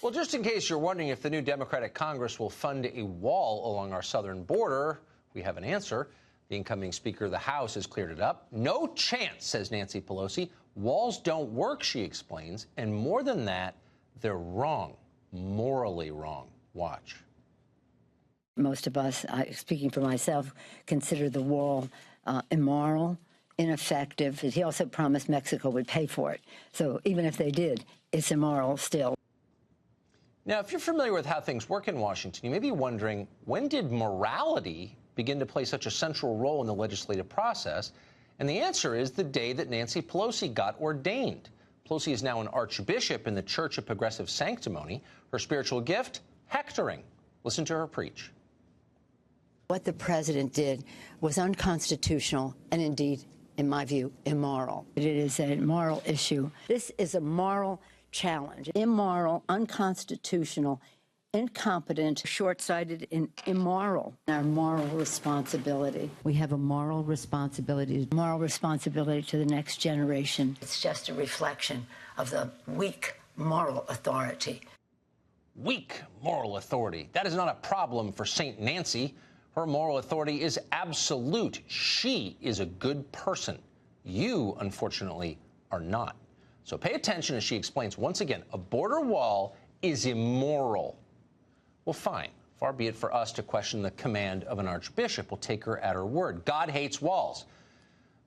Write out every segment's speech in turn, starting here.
Well, just in case you're wondering if the new Democratic Congress will fund a wall along our southern border, we have an answer. The incoming Speaker of the House has cleared it up. No chance, says Nancy Pelosi. Walls don't work, she explains. And more than that, they're wrong, morally wrong. Watch. Most of us, speaking for myself, consider the wall immoral, ineffective. He also promised Mexico would pay for it. So even if they did, it's immoral still. Now, if you're familiar with how things work in Washington, you may be wondering, when did morality begin to play such a central role in the legislative process? And the answer is the day that Nancy Pelosi got ordained. Pelosi is now an archbishop in the Church of Progressive Sanctimony. Her spiritual gift, hectoring. Listen to her preach. What the president did was unconstitutional and indeed, in my view, immoral. It is a moral issue. This is a moral challenge. Immoral, unconstitutional, incompetent, short-sighted, and immoral. Our moral responsibility. We have a moral responsibility to the next generation. It's just a reflection of the weak moral authority. Weak moral authority. That is not a problem for St. Nancy. Her moral authority is absolute. She is a good person. You, unfortunately, are not. So pay attention as she explains once again, a border wall is immoral. Well, fine. Far be it for us to question the command of an archbishop. We'll take her at her word. God hates walls.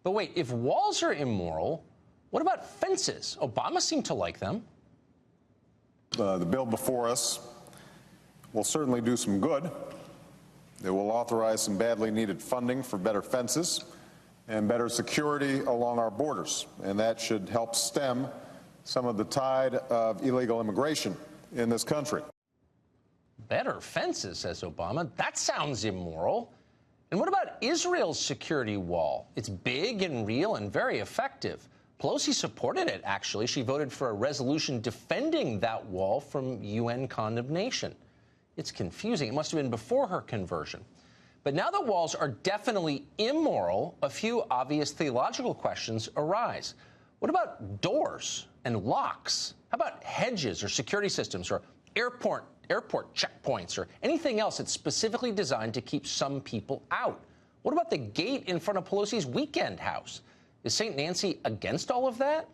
But wait, if walls are immoral, what about fences? Obama seemed to like them. The bill before us will certainly do some good. It will authorize some badly needed funding for better fences and better security along our borders, and that should help stem some of the tide of illegal immigration in this country. Better fences, says Obama. That sounds immoral. And what about Israel's security wall? It's big and real and very effective. Pelosi supported it, actually. She voted for a resolution defending that wall from UN condemnation. It's confusing. It must have been before her conversion. But now that walls are definitely immoral, a few obvious theological questions arise. What about doors and locks? How about hedges or security systems or airport checkpoints or anything else that's specifically designed to keep some people out? What about the gate in front of Pelosi's weekend house? Is St. Nancy against all of that?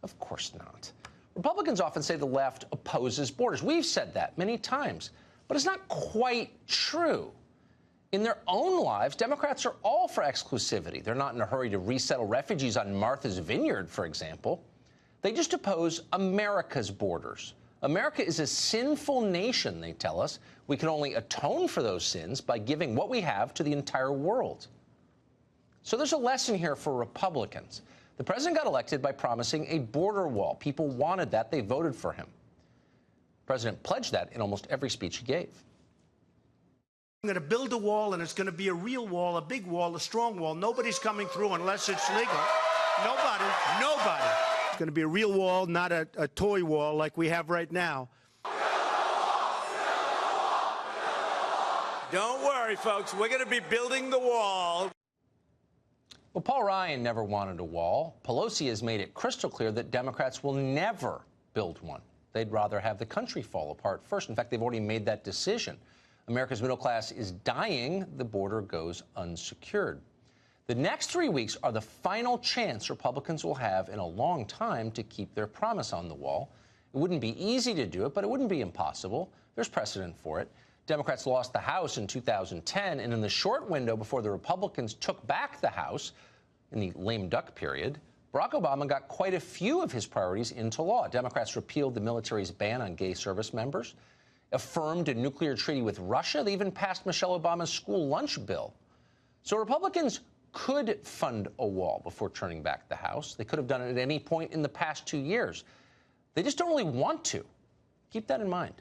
Of course not. Republicans often say the left opposes borders. We've said that many times, but it's not quite true. In their own lives, Democrats are all for exclusivity. They're not in a hurry to resettle refugees on Martha's Vineyard, for example. They just oppose America's borders. America is a sinful nation, they tell us. We can only atone for those sins by giving what we have to the entire world. So there's a lesson here for Republicans. The president got elected by promising a border wall. People wanted that. They voted for him. The president pledged that in almost every speech he gave. I'm going to build a wall, and it's going to be a real wall, a big wall, a strong wall. Nobody's coming through unless it's legal. Nobody. It's going to be a real wall, not a toy wall like we have right now. Don't worry, folks. We're going to be building the wall. Well, Paul Ryan never wanted a wall. Pelosi has made it crystal clear that Democrats will never build one. They'd rather have the country fall apart first. In fact, they've already made that decision. America's middle class is dying. The border goes unsecured. The next 3 weeks are the final chance Republicans will have in a long time to keep their promise on the wall. It wouldn't be easy to do it, but it wouldn't be impossible. There's precedent for it. Democrats lost the House in 2010, and in the short window before the Republicans took back the House, in the lame duck period, Barack Obama got quite a few of his priorities into law. Democrats repealed the military's ban on gay service members, affirmed a nuclear treaty with Russia. They even passed Michelle Obama's school lunch bill. So Republicans could fund a wall before turning back the House. They could have done it at any point in the past 2 years. They just don't really want to. Keep that in mind.